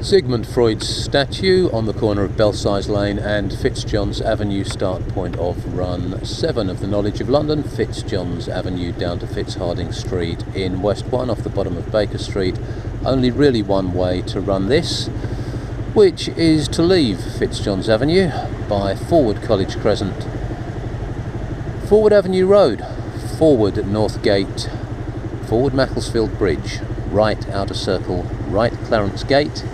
Sigmund Freud's statue on the corner of Belsize Lane and Fitzjohn's Avenue, start point of run 7 of the Knowledge of London, Fitzjohn's Avenue down to Fitzhardinge Street in West 1 off the bottom of Baker Street. Only really one way to run this, which is to leave Fitzjohn's Avenue by forward College Crescent, forward Avenue Road, forward North Gate, forward Macclesfield Bridge, right outer circle, right Clarence Gate,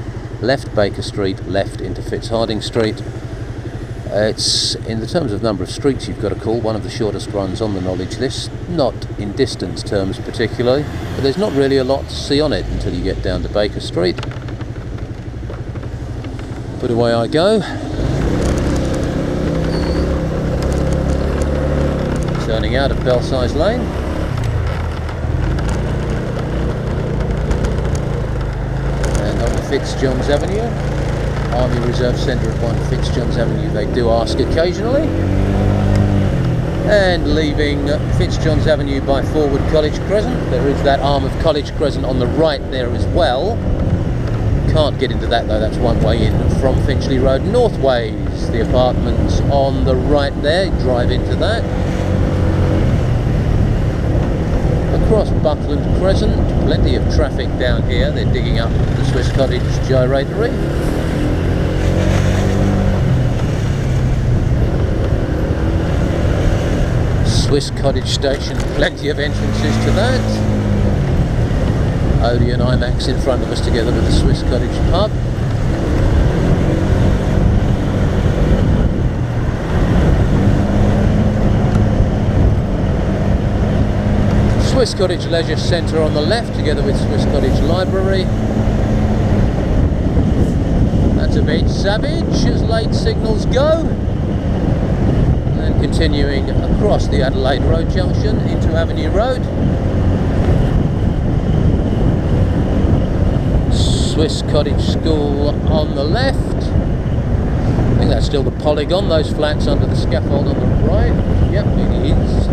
left Baker Street, left into Fitzhardinge Street. It's, in the terms of number of streets you've got to call, one of the shortest runs on the knowledge list, not in distance terms particularly, but there's not really a lot to see on it until you get down to Baker Street. But away I go. Turning out of Belsize Lane. Fitzjohn's Avenue, Army Reserve Centre at 1 Fitzjohn's Avenue, they do ask occasionally. And leaving Fitzjohn's Avenue by forward College Crescent. There is that arm of College Crescent on the right there as well. Can't get into that though, that's one way in from Finchley Road. Northways, the apartments on the right there, drive into that. Across Buckland Crescent, plenty of traffic down here. They're digging up the Swiss Cottage gyratory. Swiss Cottage station, plenty of entrances to that. Odeon IMAX in front of us together with the Swiss Cottage pub. Swiss Cottage Leisure Centre on the left, together with Swiss Cottage Library. That's a bit savage as late signals go. And continuing across the Adelaide Road junction into Avenue Road. Swiss Cottage School on the left. I think that's still the Polygon, those flats under the scaffold on the right. Yep, it is.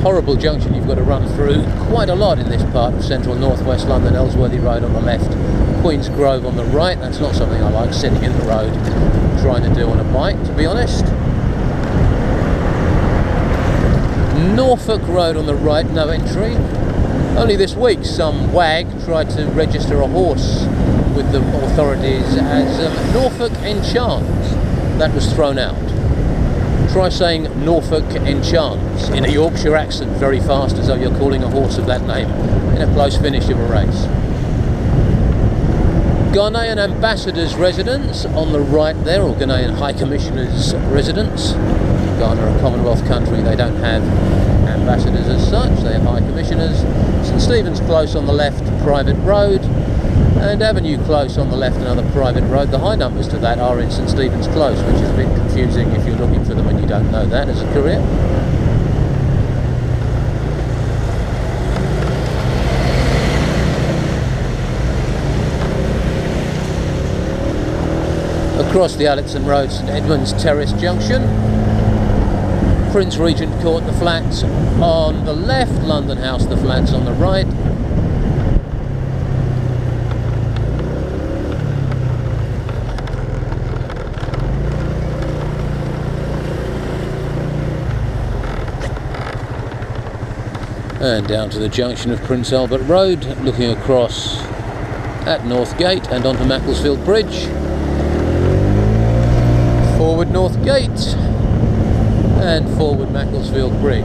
Horrible junction you've got to run through quite a lot in this part of central northwest London. Ellsworthy Road on the left, Queen's Grove on the right. That's not something I like sitting in the road trying to do on a bike, to be honest. Norfolk Road on the right, no entry. Only this week some wag tried to register a horse with the authorities as Norfolk Enchant. That was thrown out. Try saying Norfolk Enchants in a Yorkshire accent very fast, as though you're calling a horse of that name in a close finish of a race. Ghanaian Ambassador's residence on the right there, or Ghanaian High Commissioner's residence. Ghana, a Commonwealth country, they don't have ambassadors as such, they have High Commissioners. St Stephen's Close on the left, private road. And Avenue Close on the left, another private road. The high numbers to that are in St Stephen's Close, which is a bit confusing if you're looking for them and you don't know that as a courier. Across the Allotson Road, St Edmund's Terrace Junction. Prince Regent Court, the flats on the left. London House, the flats on the right. And down to the junction of Prince Albert Road, looking across at North Gate and onto Macclesfield Bridge. Forward North Gate and forward Macclesfield Bridge.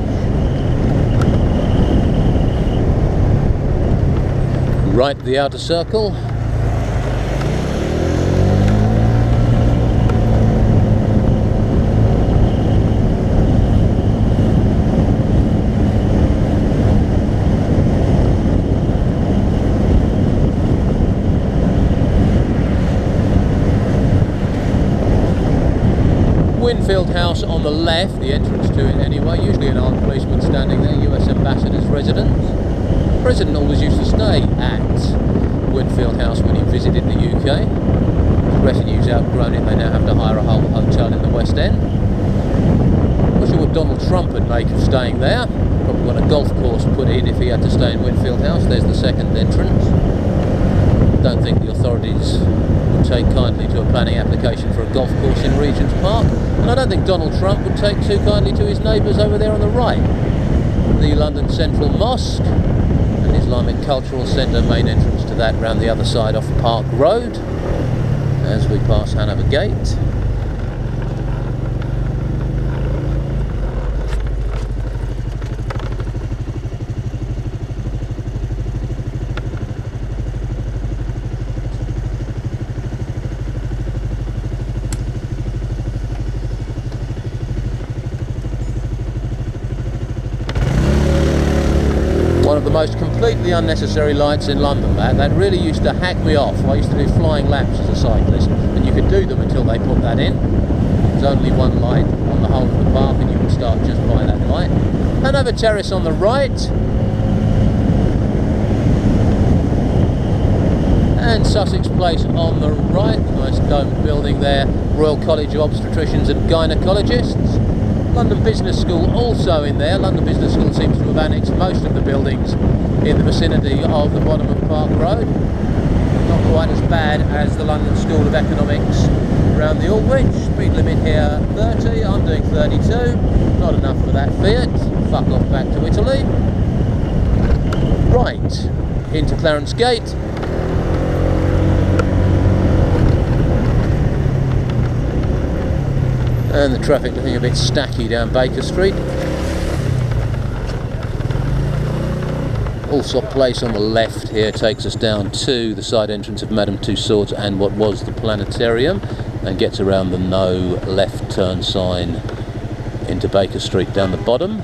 Right the outer circle. Winfield House on the left, the entrance to it anyway, usually an armed policeman standing there, US Ambassador's residence. The President always used to stay at Winfield House when he visited the UK. His retinue's outgrown it, they now have to hire a whole hotel in the West End. Not sure what Donald Trump would make of staying there. Probably got a golf course put in if he had to stay in Winfield House. There's the second entrance. Don't think the authorities would take kindly to a planning application for a golf course in Regent's Park, and I don't think Donald Trump would take too kindly to his neighbours over there on the right. The London Central Mosque, an Islamic Cultural Centre, main entrance to that round the other side off Park Road as we pass Hanover Gate. One of the most completely unnecessary lights in London, that really used to hack me off. I used to do flying laps as a cyclist, and you could do them until they put that in. There's only one light on the whole of the park, and you can start just by that light. Hanover Terrace on the right, and Sussex Place on the right. Nice domed building there, Royal College of Obstetricians and Gynecologists. London Business School also in there. London Business School seems to have annexed most of the buildings in the vicinity of the bottom of Park Road. Not quite as bad as the London School of Economics around the Aldwych. Speed limit here 30, I'm doing 32. Not enough for that Fiat. Fuck off back to Italy. Right, into Clarence Gate. And the traffic looking a bit stacky down Baker Street. Allsop Place on the left here takes us down to the side entrance of Madame Tussauds and what was the planetarium, and gets around the no left turn sign into Baker Street down the bottom.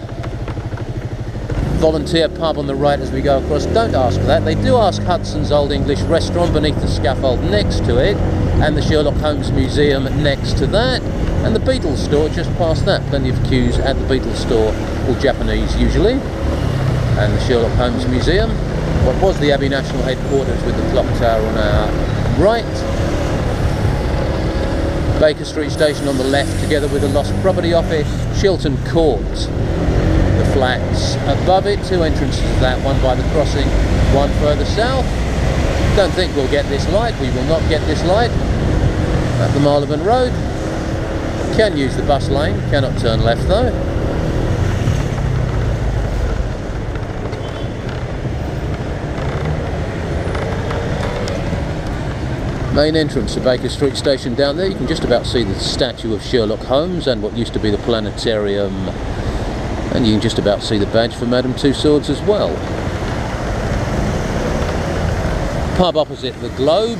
Volunteer pub on the right as we go across. Don't ask for that. They do ask Hudson's Old English Restaurant beneath the scaffold next to it, and the Sherlock Holmes Museum next to that. And the Beatles store just past that. Plenty of queues at the Beatles store, all Japanese usually. And the Sherlock Holmes Museum. What was the Abbey National Headquarters with the clock tower on our right. Baker Street Station on the left, together with the Lost Property Office. Chiltern Court, the flats above it. Two entrances to that, one by the crossing, one further south. Don't think we'll get this light. We will not get this light at the Marylebone Road. Can use the bus lane, cannot turn left though. Main entrance to Baker Street Station down there. You can just about see the statue of Sherlock Holmes and what used to be the planetarium, and you can just about see the badge for Madame Tussauds as well. Pub opposite the Globe.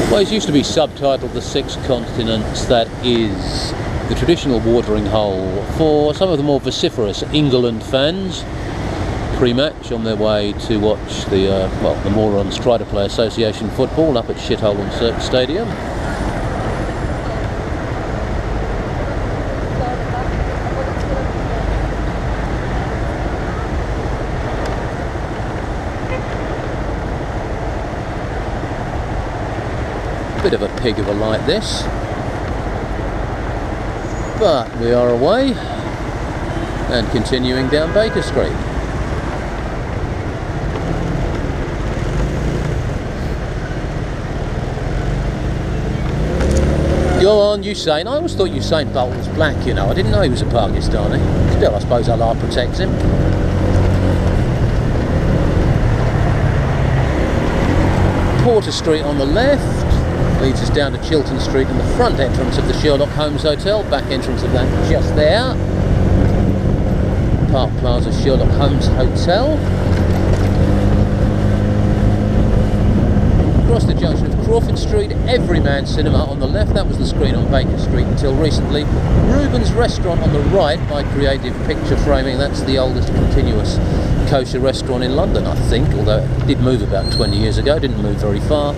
Always used to be subtitled The Six Continents. That is the traditional watering hole for some of the more vociferous England fans pre-match on their way to watch the the morons try to play association football up at Shithole and Cirque Stadium. Bit of a pig of a light this, but we are away and continuing down Baker Street. Go on, Usain. I always thought Usain Bolt was black, you know. I didn't know he was a Pakistani. Still, I suppose Allah protects him. Porter Street on the left leads us down to Chiltern Street and the front entrance of the Sherlock Holmes Hotel, back entrance of that just there. Park Plaza Sherlock Holmes Hotel. Across the junction of Crawford Street, Everyman Cinema on the left, that was the screen on Baker Street until recently. Reuben's Restaurant on the right by Creative Picture Framing, that's the oldest continuous kosher restaurant in London, I think, although it did move about 20 years ago, didn't move very far.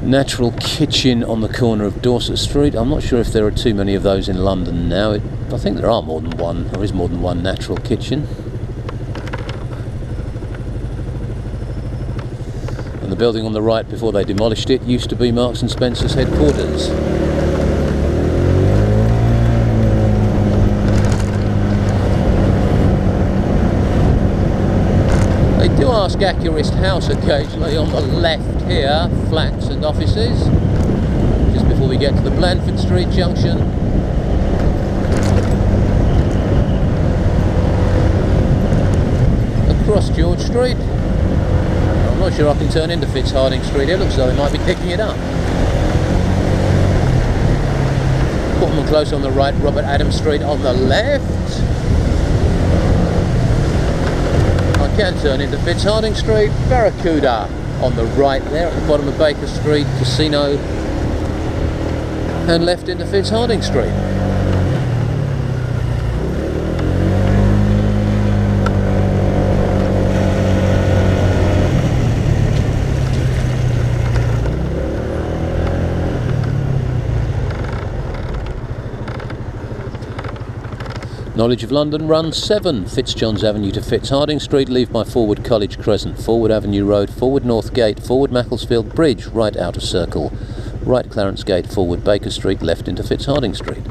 Natural Kitchen on the corner of Dorset Street. I'm not sure if there are too many of those in London now. I think there are more than one. There is more than one Natural Kitchen. And the building on the right before they demolished it used to be Marks and Spencer's headquarters. They do ask Accurist House occasionally on the left here, flats and offices, just before we get to the Blandford Street junction. Across George Street. I'm not sure I can turn into Fitzhardinge Street. It looks as though they might be picking it up. Portman Close on the right, Robert Adams Street on the left. I can turn into Fitzhardinge Street, Barracuda on the right there at the bottom of Baker Street, Casino, and left into Fitzhardinge Street. Knowledge of London, run 7, Fitzjohn's Avenue to Fitzhardinge Street, leave by forward College Crescent, forward Avenue Road, forward North Gate, forward Macclesfield Bridge, right outer circle, right Clarence Gate, forward Baker Street, left into Fitzhardinge Street.